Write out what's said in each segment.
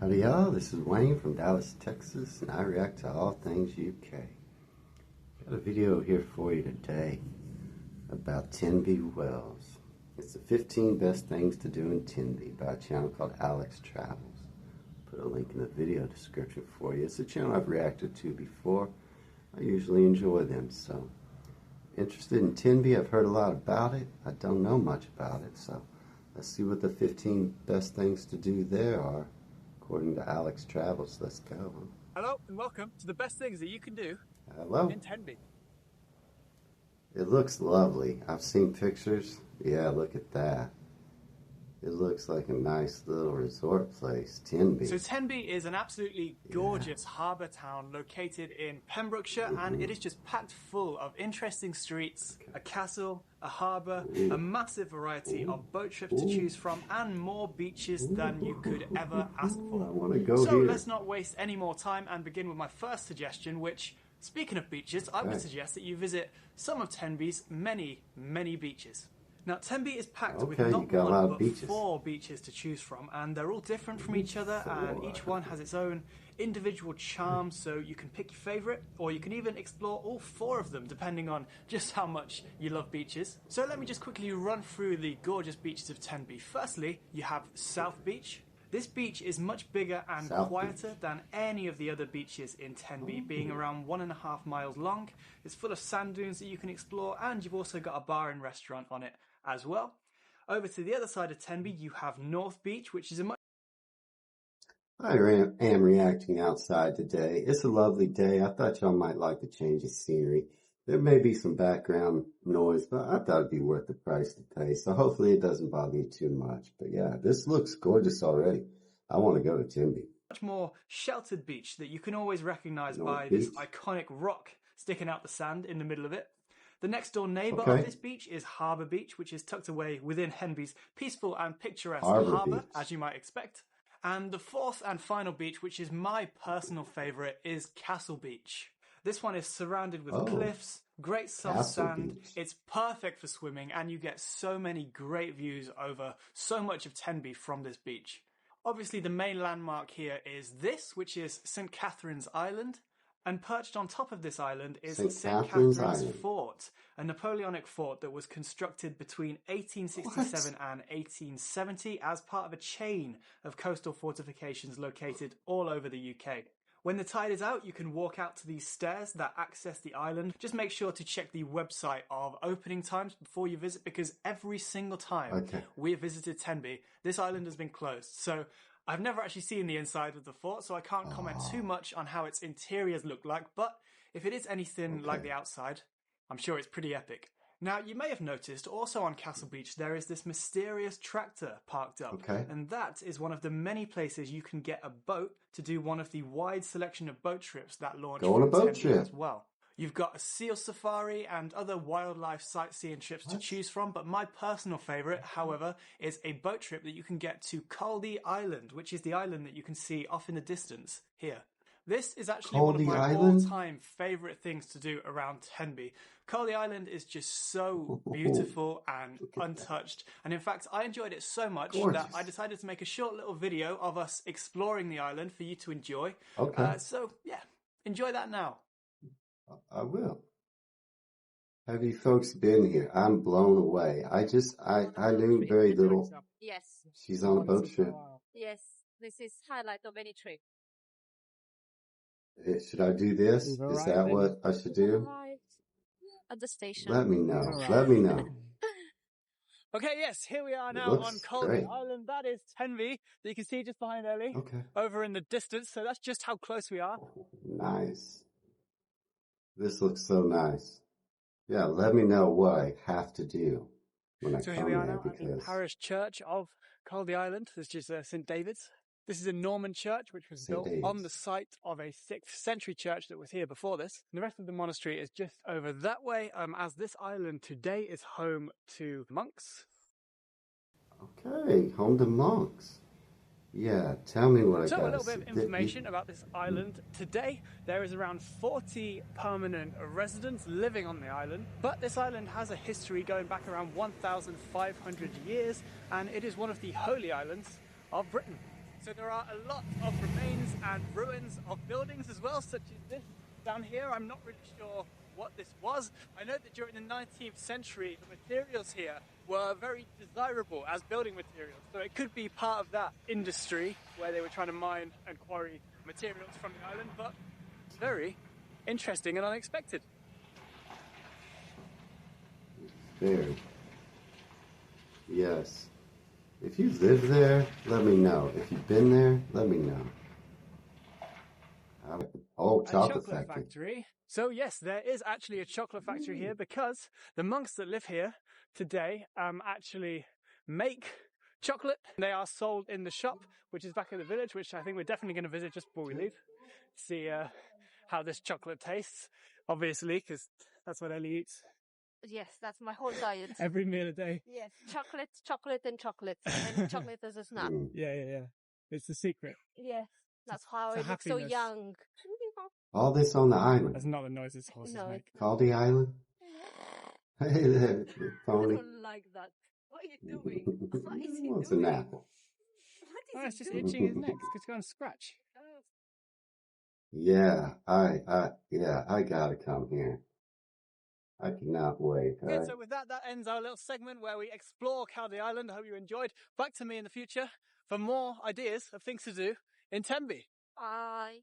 Howdy y'all, this is Wayne from Dallas, Texas, and I react to all things UK. Got a video here for you today about Tenby Wells. It's the 15 best things to do in Tenby by a channel called Alex Travels. Put a link in the video description for you. It's a channel I've reacted to before. I usually enjoy them, so interested in Tenby. I've heard a lot about it. I don't know much about it, so let's see what the 15 best things to do there are. According to Alex Travels, let's go. Hello and welcome to the best things that you can do in Tenby. It looks lovely. I've seen pictures. Yeah, look at that. It looks like a nice little resort place, Tenby. So Tenby is an absolutely gorgeous harbour town located in Pembrokeshire, and it is just packed full of interesting streets, a castle, a harbour, a massive variety of boat trips to choose from, and more beaches than you could ever ask for. I want to go So here. let's not waste any more time and begin with my first suggestion, which, speaking of beaches, I would suggest that you visit some of Tenby's many, many beaches. Now, Tenby is packed with not one, but 4 beaches to choose from, and they're all different from each other, and each one has its own individual charm, so you can pick your favourite, or you can even explore all 4 of them, depending on just how much you love beaches. So let me just quickly run through the gorgeous beaches of Tenby. Firstly, you have South Beach. This beach is much bigger and quieter than any of the other beaches in Tenby, being around 1.5 miles long. It's full of sand dunes that you can explore, and you've also got a bar and restaurant on it as well. Over to the other side of Tenby, you have North Beach, which is a much... I am reacting outside today. It's a lovely day. I thought y'all might like the change of scenery. There may be some background noise, but I thought it'd be worth the price to pay. So hopefully it doesn't bother you too much. But yeah, this looks gorgeous already. I want to go to Tenby. Much more sheltered beach that you can always recognize by this iconic rock sticking out the sand in the middle of it. The next door neighbour of this beach is Harbour Beach, which is tucked away within Tenby's peaceful and picturesque harbour, as you might expect. And the fourth and final beach, which is my personal favourite, is Castle Beach. This one is surrounded with cliffs, great soft sand. It's perfect for swimming, and you get so many great views over so much of Tenby from this beach. Obviously, the main landmark here is this, which is St Catherine's Island. And perched on top of this island is St Catherine's Fort, a Napoleonic fort that was constructed between 1867 and 1870 as part of a chain of coastal fortifications located all over the UK. When the tide is out, you can walk out to these stairs that access the island. Just make sure to check the website of opening times before you visit, because every single time we have visited Tenby, this island has been closed. So I've never actually seen the inside of the fort, so I can't comment too much on how its interiors look like, but if it is anything like the outside, I'm sure it's pretty epic. Now, you may have noticed also on Castle Beach there is this mysterious tractor parked up, and that is one of the many places you can get a boat to do one of the wide selection of boat trips that launch from Tenby as well. You've got a seal safari and other wildlife sightseeing trips to choose from, but my personal favourite, however, is a boat trip that you can get to Caldey Island, which is the island that you can see off in the distance here. This is actually one of my all-time favourite things to do around Tenby. Caldey Island is just so beautiful and untouched, and in fact I enjoyed it so much that I decided to make a short little video of us exploring the island for you to enjoy. So yeah, enjoy that now. I will. Have you folks been here? I'm blown away. I knew very little. Yes. She's on a boat trip. Yes, this is highlight of any trip. Should I do this? Is that what I should do? At the station. Let me know. Let me know. Okay, yes, here we are now on Caldey Island. That is Tenby, that you can see just behind Ellie, over in the distance. So that's just how close we are. Nice. This looks so nice. Yeah, let me know what I have to do when I come here we are now because... at the parish church of Caldey Island. This is St David's. This is a Norman church which was built on the site of a 6th century church that was here before this. And the rest of the monastery is just over that way, as this island today is home to monks. Okay, home to monks. Yeah, tell me what I got. So a little bit of information about this island. Today, there is around 40 permanent residents living on the island, but this island has a history going back around 1,500 years, and it is one of the holy islands of Britain. So there are a lot of remains and ruins of buildings as well, such as this down here. I'm not really sure what this was. I know that during the 19th century, the materials here were very desirable as building materials. So it could be part of that industry where they were trying to mine and quarry materials from the island, but very interesting and unexpected. Very. Yes. If you live there, let me know. If you've been there, let me know. Oh, chocolate factory. So yes, there is actually a chocolate factory here because the monks that live here today actually make chocolate. They are sold in the shop, which is back in the village, which I think we're definitely going to visit just before we leave. See how this chocolate tastes, obviously, because that's what Ellie eats. Yes, that's my whole diet. Every meal a day. Yes, chocolate, chocolate, and chocolate. And chocolate as a snack. Yeah. It's the secret. Yes, that's how I look so young. All this on the island. That's not the noises horses make. Caldey Island? Hey there, pony. I don't like that. What are you doing? What is he What's doing? an apple? Oh, it's just itching his neck. It's going to scratch. Yeah, I gotta come here. I cannot wait. Okay, so with that ends our little segment where we explore Caldey Island. I hope you enjoyed. Back to me in the future for more ideas of things to do in Tenby. Bye.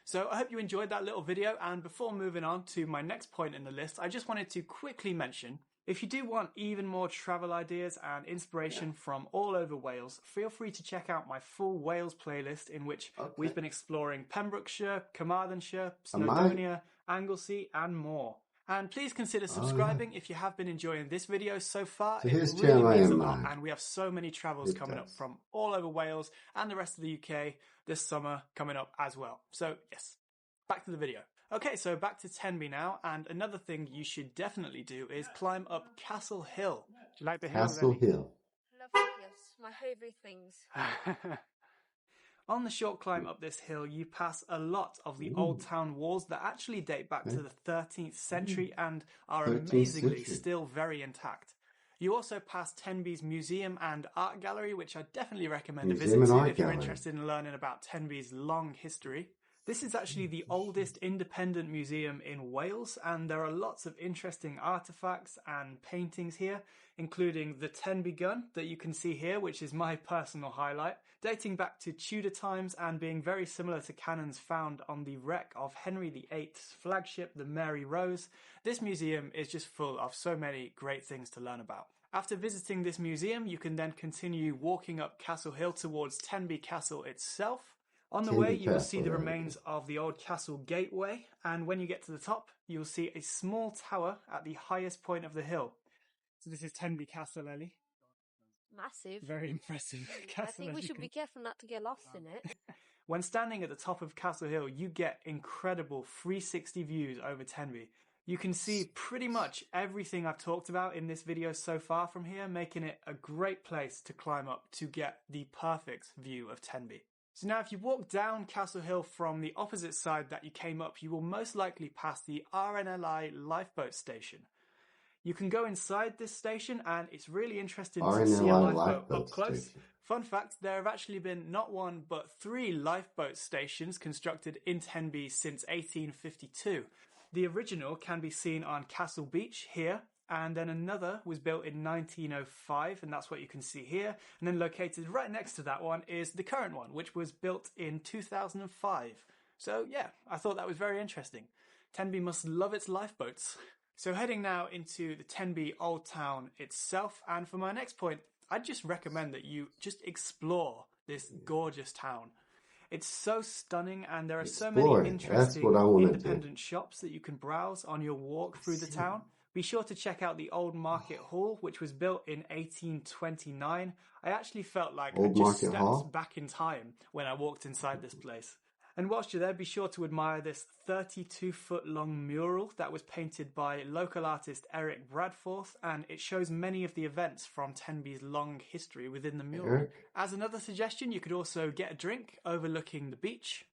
So I hope you enjoyed that little video, and before moving on to my next point in the list, I just wanted to quickly mention, if you do want even more travel ideas and inspiration from all over Wales, feel free to check out my full Wales playlist in which we've been exploring Pembrokeshire, Carmarthenshire, Snowdonia, Anglesey and more. And please consider subscribing if you have been enjoying this video so far. So it here's really means a Jeremiah lot, and we have so many travels coming up from all over Wales and the rest of the UK this summer coming up as well. So yes, back to the video. Okay, so back to Tenby now, and another thing you should definitely do is climb up Castle Hill. Do you like the hills? Castle Hill. Love the hills. My favorite things. On the short climb up this hill, you pass a lot of the old town walls that actually date back to the 13th century and are amazingly still very intact. You also pass Tenby's Museum and Art Gallery, which I definitely recommend a visit to if you're interested in learning about Tenby's long history. This is actually the oldest independent museum in Wales, and there are lots of interesting artifacts and paintings here, including the Tenby gun that you can see here, which is my personal highlight, dating back to Tudor times and being very similar to cannons found on the wreck of Henry VIII's flagship, the Mary Rose. This museum is just full of so many great things to learn about. After visiting this museum, you can then continue walking up Castle Hill towards Tenby Castle itself. On the way, you will see the remains of the old castle gateway, and when you get to the top, you will see a small tower at the highest point of the hill. So this is Tenby Castle, Ellie. Massive. Very impressive castle. I think we should be careful not to get lost in it. When standing at the top of Castle Hill, you get incredible 360 views over Tenby. You can see pretty much everything I've talked about in this video so far from here, making it a great place to climb up to get the perfect view of Tenby. So now if you walk down Castle Hill from the opposite side that you came up, you will most likely pass the RNLI lifeboat station. You can go inside this station and it's really interesting to see a lifeboat up close. Station. Fun fact, there have actually been not one but 3 lifeboat stations constructed in Tenby since 1852. The original can be seen on Castle Beach here, and then another was built in 1905, and that's what you can see here. And then located right next to that one is the current one, which was built in 2005. So yeah, I thought that was very interesting. Tenby must love its lifeboats. So heading now into the Tenby Old Town itself, and for my next point, I'd just recommend that you just explore this gorgeous town. It's so stunning, and there are so many interesting independent shops that you can browse on your walk through the town. Be sure to check out the Old Market Hall, which was built in 1829. I actually felt like I just stepped back in time when I walked inside this place. And whilst you're there, be sure to admire this 32-foot-long mural that was painted by local artist Eric Bradforth, and it shows many of the events from Tenby's long history within the mural. As another suggestion, you could also get a drink overlooking the beach.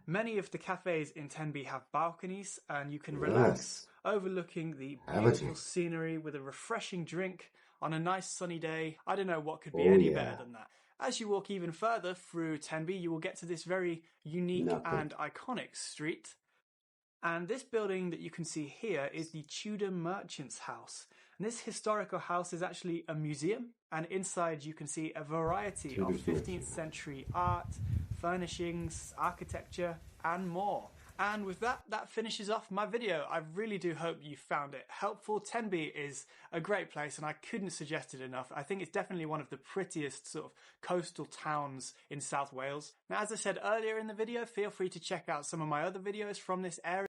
Many of the cafes in Tenby have balconies, and you can relax overlooking the beautiful scenery with a refreshing drink on a nice sunny day. I don't know what could be any better than that. As you walk even further through Tenby, you will get to this very unique and iconic street. And this building that you can see here is the Tudor Merchant's House. And this historical house is actually a museum, and inside you can see a variety of 15th century art, furnishings, architecture, and more. And with that, that finishes off my video. I really do hope you found it helpful. Tenby is a great place and I couldn't suggest it enough. I think it's definitely one of the prettiest sort of coastal towns in South Wales. Now, as I said earlier in the video, feel free to check out some of my other videos from this area.